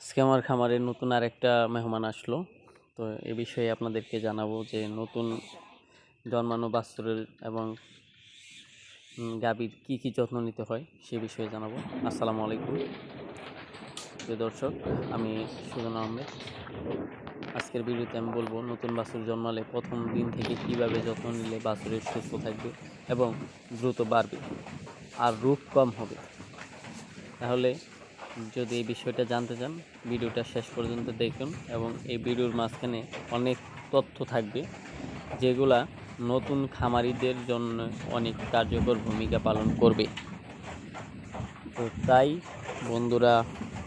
আজকে আমার খামারে নতুন আরেকটা মেহমান আসলো। তো এ বিষয়ে আপনাদেরকে জানাবো যে নতুন জন্মানো বাছুরের এবং গাভীর কি যত্ন নিতে হয় সে বিষয়ে জানাবো। আসসালামু আলাইকুম প্রিয় দর্শক, আমি সুজন আহমেদ। আজকের ভিডিওতে আমি বলবো নতুন বাছুর জন্মালে প্রথম দিন থেকে কিভাবে যত্ন নিলে বাছুরের সুস্থ থাকবে এবং দ্রুত বাড়বে আর রোগ কম হবে। তাহলে যদি এই বিষয়টা জানতে চান, ভিডিওটা শেষ পর্যন্ত দেখুন এবং এই ভিডিওর মাঝখানে অনেক তথ্য থাকবে যেগুলা নতুন খামারিদের জন্য অনেক কার্যকর ভূমিকা পালন করবে। তো তাই বন্ধুরা,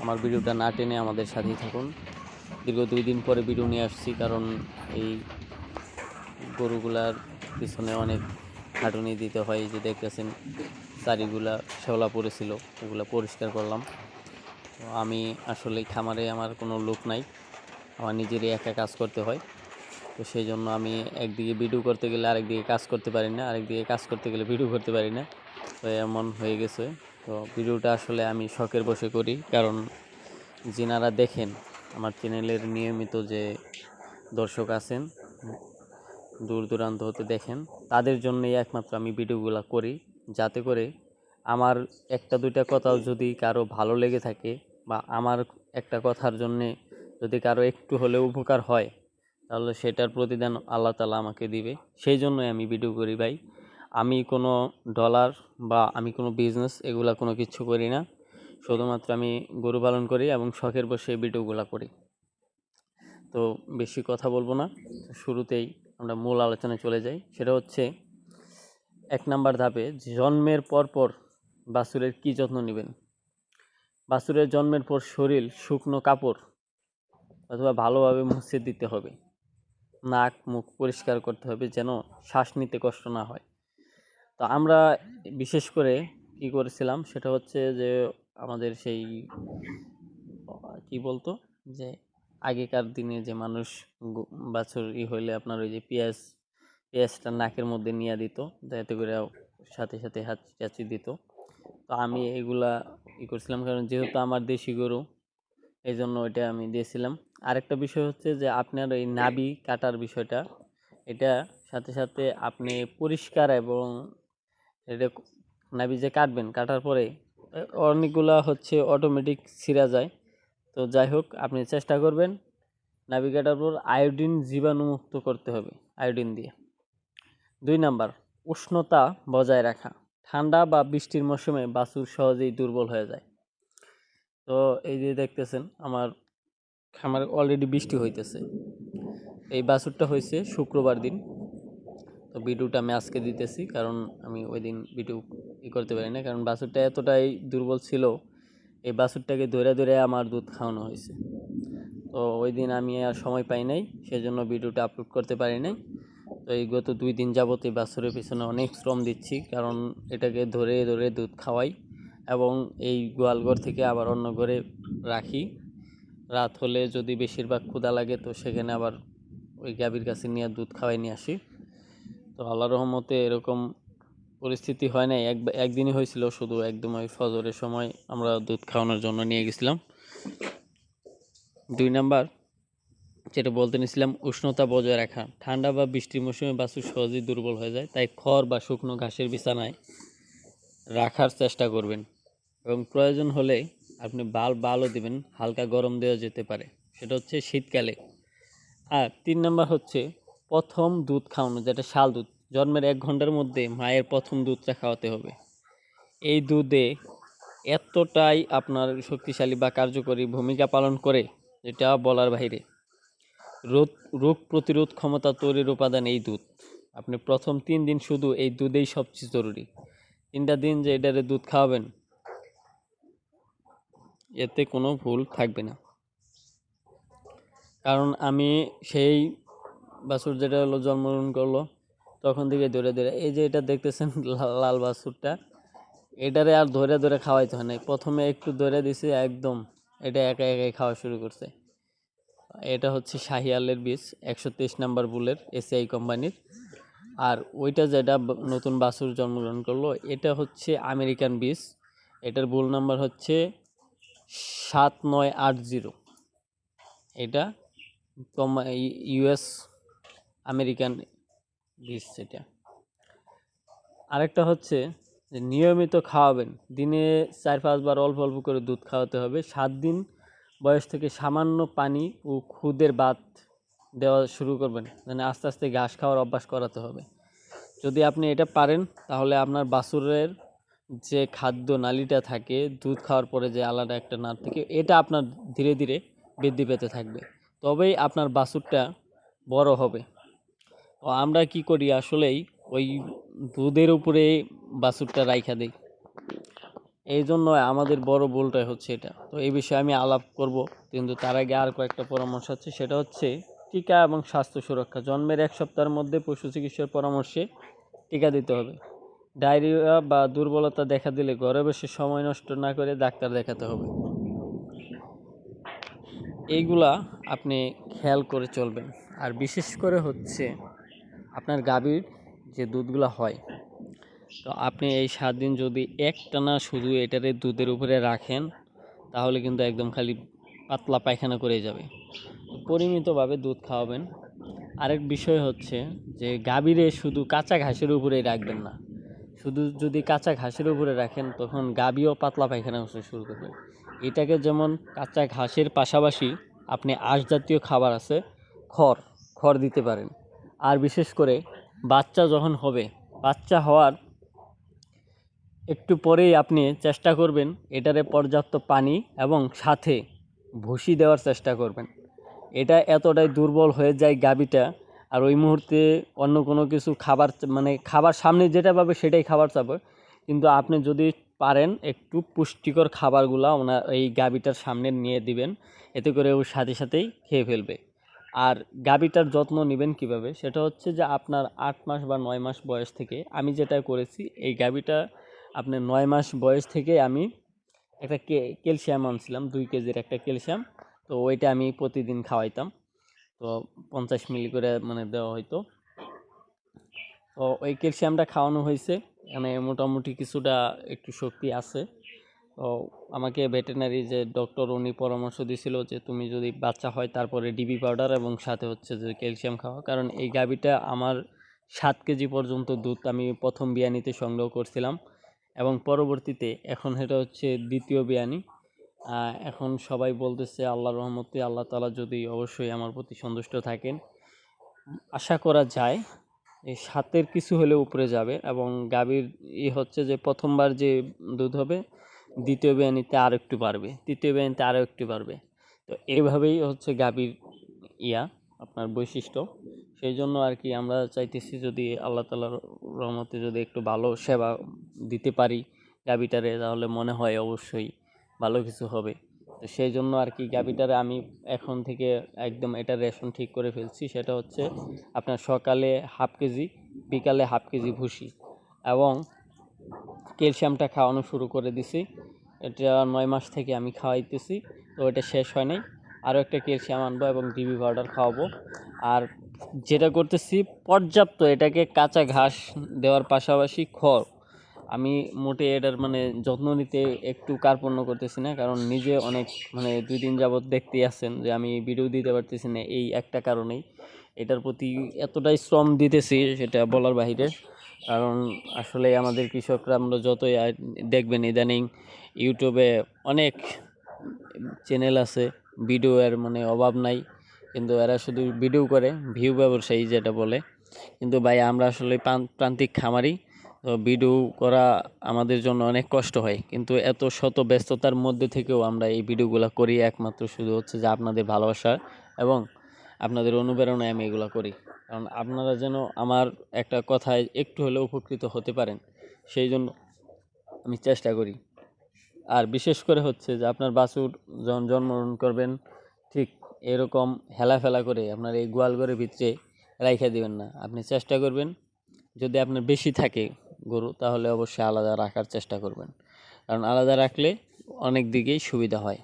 আমার ভিডিওটা না টেনে আমাদের সাথেই থাকুন। দীর্ঘ 2 দিন পরে ভিডিও নিয়ে আসছি, কারণ এই গরুগুলার পিছনে অনেক খাটুনি দিতে হয়। যে দেখতেছেন চারিগুলা শ্যাওলা পড়েছিল, ওগুলা পরিষ্কার করলাম। তো আমি আসলে খামারে আমার কোনো লোক নাই, আমার নিজেরই একা কাজ করতে হয়। তো সেই জন্য আমি একদিকে ভিডিও করতে গেলে আরেকদিকে কাজ করতে পারি না, আরেকদিকে কাজ করতে গেলে ভিডিও করতে পারি না। তো এমন হয়ে গেছে। তো ভিডিওটা আসলে আমি শখের বসে করি, কারণ যিনারা দেখেন আমার চ্যানেলের নিয়মিত যে দর্শক আছেন, দূর দূরান্ত হতে দেখেন, তাদের জন্যই একমাত্র আমি ভিডিওগুলো করি, যাতে করে আমার একটা দুইটা কথাও যদি কারো ভালো লেগে থাকে বা আমার একটা কথার জন্যে যদি কারো একটু হলেও উপকার হয়, তাহলে সেটার প্রতিদান আল্লাহ তাআলা আমাকে দিবে। সেই জন্যই আমি ভিডিও করি ভাই। আমি কোনো ডলার বা আমি কোনো বিজনেস এগুলা কোনো কিছু করি না, শুধুমাত্র আমি গরু পালন করি এবং শখের বসে ভিডিওগুলো করি। তো বেশি কথা বলবো না, শুরুতেই আমরা মূল আলোচনায় চলে যাই। সেটা হচ্ছে 1 নাম্বার ধাপে জন্মের পর বাছুরের কি যত্ন নেবেন। বাছুরের জন্মের পর শরীর শুকনো কাপড় অথবা ভালোভাবে মুছে দিতে হবে, নাক মুখ পরিষ্কার করতে হবে যেন শ্বাস নিতে কষ্ট না হয়। তো আমরা বিশেষ করে কি করেছিলাম সেটা হচ্ছে যে আমাদের সেই কি বলতো যে আগেকার দিনে যে মানুষ বাছুর হইলে আপনার ওই যে পেঁয়াজটা নাকের মধ্যে নিয়ে দিত, যাতে করে সাথে সাথে হাঁচি দিত। তো আমি এগুলা করছিলাম, কারণ যেহেতু আমার দেশি গরু, এই জন্য ওইটা আমি দিয়েছিলাম। আরেকটা বিষয় হচ্ছে যে আপনার এই নাভি কাটার বিষয়টা, এটা সাথে সাথে আপনি পরিষ্কার এবং এটা নাভি যে কাটবেন, কাটার পরে অনেকগুলা হচ্ছে অটোমেটিক ছিঁড়া যায়। তো যাই হোক, আপনি চেষ্টা করবেন নাভি কাটার পর আয়োডিন জীবাণুমুক্ত করতে হবে, আয়োডিন দিয়ে। 2 নাম্বার, উষ্ণতা বজায় রাখা। ঠান্ডা বা বৃষ্টির মৌসুমে বাছুর সহজেই দুর্বল হয়ে যায়। তো এই যে দেখতেছেন আমার খামারে অলরেডি বৃষ্টি হইতেছে। এই বাছুরটা হয়েছে শুক্রবার দিন। তো ভিডিওটা আমি আজকে দিতেছি, কারণ আমি ওই দিন ভিডিও করতে পারি না, কারণ বাছুরটা এতটাই দুর্বল ছিল। এই বাছুরটাকে ধরে ধরে আমার দুধ খাওয়ানো হয়েছে। তো ওই দিন আমি আর সময় পাই নাই, সেজন্য ভিডিওটা আপলোড করতে পারি নাই। তো এই গত 2 দিন যাবত এই বাছুরের পিছনে অনেক শ্রম দিচ্ছি, কারণ এটাকে ধরে ধরে দুধ খাওয়াই এবং এই গোয়ালঘর থেকে আবার অন্য ঘরে রাখি। রাত হলে যদি বেশিরভাগ ক্ষুধা লাগে, তো সেখানে আবার ওই গাভীর কাছে নিয়ে দুধ খাওয়াই নিয়ে আসি। তো আল্লাহর রহমতে এরকম পরিস্থিতি হয় নাই, একদিনই হয়েছিল, শুধু একদম ওই ফজরের সময় আমরা দুধ খাওয়ানোর জন্য নিয়ে গেছিলাম। 2 নাম্বার যেটা বলতে নিয়েছিলাম, উষ্ণতা বজায় রাখা। ঠান্ডা বা বৃষ্টির মৌসুমে বাছুর সহজেই দুর্বল হয়ে যায়, তাই খড় বা শুকনো ঘাসের বিছানায় রাখার চেষ্টা করবেন এবং প্রয়োজন হলে আপনি বালও দেবেন, হালকা গরম দেওয়া যেতে পারে, সেটা হচ্ছে শীতকালে। আর 3 নাম্বার হচ্ছে প্রথম দুধ খাওয়ানো, যেটা শাল দুধ। জন্মের 1 ঘন্টার মধ্যে মায়ের প্রথম দুধটা খাওয়াতে হবে। এই দুধে এতটাই আপনার শক্তিশালী বা কার্যকরী ভূমিকা পালন করে, যেটা বলার বাইরে। রোগ প্রতিরোধ ক্ষমতা তৈরির উপাদান এই দুধ। আপনি প্রথম 3 দিন শুধু এই দুধেই সবচেয়ে জরুরি। 3টা দিন যে এটারে দুধ খাওয়াবেন, এতে কোনো ভুল থাকবে না। কারণ আমি সেই বাছুর যেটা হলো জন্মগ্রহণ করলো, তখন থেকে ধরে ধরে এই যে এটা দেখতেছেন লাল বাছুরটা, এটারে আর ধরে ধরে খাওয়াইতে হয় না। প্রথমে একটু ধরে দিছি, একদম এটা একা একাই খাওয়া শুরু করছে। এটা হচ্ছে শাহিয়ালের বীজ, 123 নাম্বার বুলের, এসিআই কোম্পানির। আর ওইটা যেটা নতুন বাছুর জন্মগ্রহণ করলো, এটা হচ্ছে আমেরিকান বীজ। এটার বুল নাম্বার হচ্ছে 7980। এটা ইউএস আমেরিকান বীজ। এটা আরেকটা হচ্ছে যে নিয়মিত খাওয়াবেন, দিনে 4-5 বার অল্প অল্প করে দুধ খাওয়াতে হবে। 7 দিন বয়স থেকে সামান্য পানি ও খুদের ভাত দেওয়া শুরু করবেন, মানে আস্তে আস্তে ঘাস খাওয়ার অভ্যাস করাতে হবে। যদি আপনি এটা পারেন তাহলে আপনার বাছুরের যে খাদ্য নালীটা থাকে দুধ খাওয়ার পরে যে আলাদা একটা নার থেকে, এটা আপনার ধীরে ধীরে বৃদ্ধি পেতে থাকবে, তবেই আপনার বাছুরটা বড় হবে। তো আমরা কি করি আসলেই ওই দুধের উপরে বাছুরটা রাইখা দিই, এই জন্য আমাদের বড় ভুলটা হচ্ছে এটা। তো এই বিষয়ে আমি আলাপ করব, কিন্তু তার আগে আর কয়েকটা পরামর্শ আছে। সেটা হচ্ছে টিকা এবং স্বাস্থ্য সুরক্ষা। জন্মের 1 সপ্তাহের মধ্যে পশু চিকিৎসার পরামর্শে টিকা দিতে হবে। ডায়রিয়া বা দুর্বলতা দেখা দিলে ঘরে বসে সময় নষ্ট না করে ডাক্তার দেখাতে হবে। এইগুলা আপনি খেয়াল করে চলবেন। আর বিশেষ করে হচ্ছে আপনার গাভীর যে দুধগুলো হয়, তো আপনি এই 7 দিন যদি একটানা শুধু এটারে দুধের উপরে রাখেন তাহলে কিন্তু একদম খালি পাতলা পায়খানা করে যাবে। পরিমিতভাবে দুধ খাওয়াবেন। আরেক বিষয় হচ্ছে যে গাভীরে শুধু কাঁচা ঘাসের উপরেই রাখবেন না। শুধু যদি কাঁচা ঘাসের উপরে রাখেন তখন গাভীও পাতলা পায়খানা করতে শুরু করবে। এটাকে যেমন কাঁচা ঘাসের পাশাপাশি আপনি আঁশ জাতীয় খাবার আছে, খড় দিতে পারেন। আর বিশেষ করে বাচ্চা যখন হবে, বাচ্চা হওয়ার একটু পরেই আপনি চেষ্টা করবেন এটারে পর্যাপ্ত পানি এবং সাথে ভুসি দেওয়ার চেষ্টা করবেন। এটা এতটাই দুর্বল হয়ে যায় গাভীটা, আর ওই মুহূর্তে অন্য কোনো কিছু খাবার, মানে খাবার সামনে যেটা পাবে সেটাই খাবার চাবে। কিন্তু আপনি যদি পারেন একটু পুষ্টিকর খাবারগুলা এই গাভীটার সামনে নিয়ে দিবেন, এতে করে ও সাথে সাথেই খেয়ে ফেলবে। আর গাভীটার যত্ন নেবেন কিভাবে, সেটা হচ্ছে যে আপনার 8 মাস বা 9 মাস বয়স থেকে, আমি যেটা করেছি এই গাভীটা আপনার 9 মাস বয়স থেকে আমি একটা ক্যালসিয়াম আনছিলাম, 2 কেজির একটা ক্যালসিয়াম। তো ওইটা আমি প্রতিদিন খাওয়াইতাম। তো 50 মিলি করে মানে দেওয়া হইতো। তো ওই ক্যালসিয়ামটা খাওয়ানো হয়েছে, মানে মোটামুটি কিছুটা একটু শক্তি আছে। তো আমাকে ভেটেরিনারি যে ডক্টর উনি পরামর্শ দিয়েছিল যে তুমি যদি বাচ্চা হয় তারপরে ডিবি পাউডার এবং সাথে হচ্ছে যে ক্যালসিয়াম খাওয়া, কারণ এই গাভীটা আমার 7 কেজি পর্যন্ত দুধ আমি প্রথম বিয়ানিতে সংগ্রহ করছিলাম, এবং পরবর্তীতে এখন এটা হচ্ছে দ্বিতীয় বিয়ানি। এখন সবাই বলতেছে আল্লাহর রহমতে আল্লাহ তাআলা যদি অবশ্যই আমার প্রতি সন্তুষ্ট থাকেন, আশা করা যায় এই 7-এর কিছু হলেও উপরে যাবে। এবং গাভীর হচ্ছে যে প্রথমবার যে দুধ হবে, দ্বিতীয় বিয়ানিতে আরও একটু বাড়বে, তৃতীয় বিয়ানিতে আরও একটু বাড়বে। তো এইভাবেই হচ্ছে গাভীর আপনার বৈশিষ্ট্য। সেই জন্য আর কি আমরা চাইতেছি যদি আল্লাহ তাআলার রহমতে যদি একটু ভালো সেবা দিতে পারি গাভীটারে, তাহলে মনে হয় অবশ্যই ভালো কিছু হবে। তো সেই জন্য আর কি গাভীটারে আমি এখন থেকে একদম এটা রেশন ঠিক করে ফেলছি। সেটা হচ্ছে আপনার সকালে 1/2 কেজি, বিকালে 1/2 কেজি ভুসি, এবং ক্যালসিয়ামটা খাওয়ানো শুরু করে দিছি। এটা 9 মাস থেকে আমি খাওয়াইতেছি, তো এটা শেষ হয় নাই। আরও একটা ক্যালসিয়াম আনবো এবং ডিবি পাউডার খাওয়াবো। আর যেটা করতেছি পর্যাপ্ত এটাকে কাঁচা ঘাস দেওয়ার পাশাপাশি খড়, আমি মোটে এটার মানে যত্ন নিতে একটু কার্পণ্য করতেছি না, কারণ নিজে অনেক মানে 2 দিন যাবৎ দেখতেই আছেন যে আমি ভিডিও দিতে পারতেছি না এই একটা কারণেই। এটার প্রতি এতটাই শ্রম দিতেছি সেটা বলার বাহিরে। কারণ আসলে আমাদের কৃষকরা, আমরা যতই দেখবেন ইদানিং ইউটিউবে অনেক চ্যানেল আছে, ভিডিও এর মানে অভাব নাই, কিন্তু এরা শুধু ভিডিও করে ভিউ ব্যবসায়ী যেটা বলে। কিন্তু ভাই আমরা আসলে প্রান্তিক খামারি, তো ভিডিও করা আমাদের জন্য অনেক কষ্ট হয়, কিন্তু এত শত ব্যস্ততার মধ্যে থেকেও আমরা এই ভিডিওগুলো করি একমাত্র শুধু হচ্ছে যে আপনাদের ভালোবাসা এবং আপনাদের অনুপ্রেরণায় আমি এগুলো করি। কারণ আপনারা যেন আমার একটা কথায় একটু হলেও উপকৃত হতে পারেন, সেই জন্য আমি চেষ্টা করি। আর বিশেষ করে হচ্ছে যে আপনার বাছুর যখন জন্মগ্রহণ করবেন, ঠিক এরকম হেলাফেলা করে আপনার এই গোয়ালঘরের ভিতরে রাইখা দিবেন না। আপনি চেষ্টা করবেন যদি আপনার বেশি থাকে গরু, তাহলে অবশ্যই আলাদা রাখার চেষ্টা করবেন, কারণ আলাদা রাখলে অনেক দিকেই সুবিধা হয়।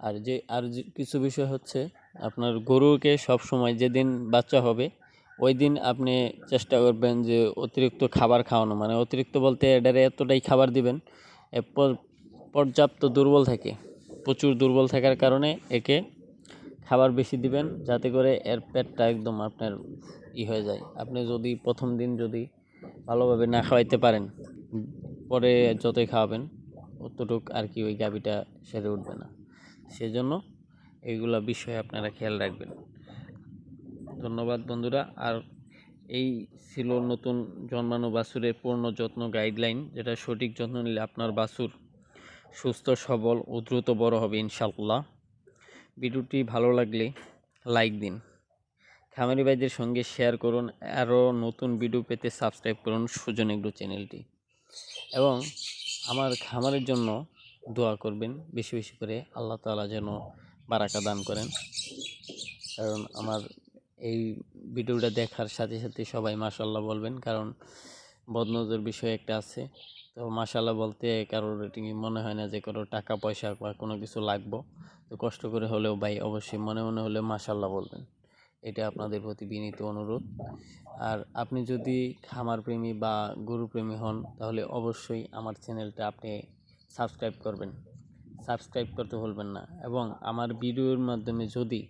আর যে কিছু বিষয় হচ্ছে আপনার গরুকে সব সময় যেদিন বাচ্চা হবে ওই দিন আপনি চেষ্টা করবেন যে অতিরিক্ত খাবার খাওয়ানো, মানে অতিরিক্ত বলতে এটারে এতটাই খাবার দিবেন পর্যাপ্ত দুর্বল থাকে। প্রচুর দুর্বল থাকার কারণে একে খাবার বেশি দিবেন, যাতে করে এর পেটটা একদম আপনার হয়ে যায়। আপনি যদি প্রথম দিন যদি ভালোভাবে না খাওয়াইতে পারেন, পরে যতই খাওয়াবেন অতটুক আর কি ওই গাভীটা সেরে উঠবে না। সেজন্য এইগুলা বিষয়ে আপনারা খেয়াল রাখবেন। ধন্যবাদ বন্ধুরা। আর এই ছিল নতুন জন্মানো বাছুরের পূর্ণ যত্ন গাইডলাইন, যেটা সঠিক যত্ন নিলে আপনার বাছুর সুস্থ সবল ও দ্রুত বড় হবে ইনশাআল্লাহ। ভিডিওটি ভালো লাগলে লাইক দিন, খামারি ভাইদের সঙ্গে শেয়ার করুন। আরও নতুন ভিডিও পেতে সাবস্ক্রাইব করুন সুজন এগ্রো চ্যানেলটি, এবং আমার খামারের জন্য দোয়া করবেন বেশি বেশি করে। আল্লাহ তাআলা যেন বারাকা দান করেন, কারণ আমার এই ভিডিওটা দেখার সাথে সাথে সবাই মাশাআল্লাহ বলবেন, কারণ বদনজর বিষয় একটা আছে। তো মাশাআল্লাহ বলতে কারোর মনে হয় না যে কারো টাকা পয়সা বা কোনো কিছু লাগবো, তো কষ্ট করে হলেও ভাই অবশ্যই মনে মনে হলেও মাশাআল্লাহ বলবেন। এটা আপনাদের প্রতি বিনীত অনুরোধ। আর আপনি যদি খামার প্রেমী বা গরু প্রেমী হন, তাহলে অবশ্যই আমার চ্যানেলটা আপনি সাবস্ক্রাইব করবেন, সাবস্ক্রাইব করতে ভুলবেন না। এবং আমার ভিডিওর মাধ্যমে যদি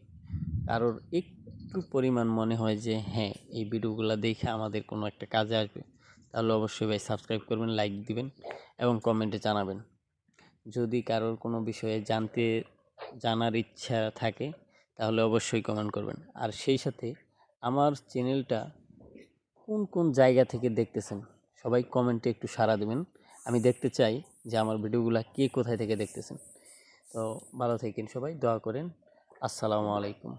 কারোর একটু পরিমাণ মনে হয় যে হ্যাঁ এই ভিডিওগুলো দেখে আমাদের কোনো একটা কাজে আসবে, তাহলে অবশ্যই ভাই সাবস্ক্রাইব করবেন, লাইক দিবেন এবং কমেন্টে জানাবেন। যদি কারোর কোনো বিষয়ে জানার ইচ্ছা থাকে, তাহলে অবশ্যই কমেন্ট করবেন। আর সেই সাথে আমার চ্যানেলটা কোন কোন জায়গা থেকে দেখতেছেন, সবাই কমেন্টে একটু সাড়া দেবেন। আমি দেখতে চাই যে আমার ভিডিওগুলো কে কোথায় থেকে দেখতেছেন। তো ভালো থাকেন সবাই, দোয়া করেন। আসসালামু আলাইকুম।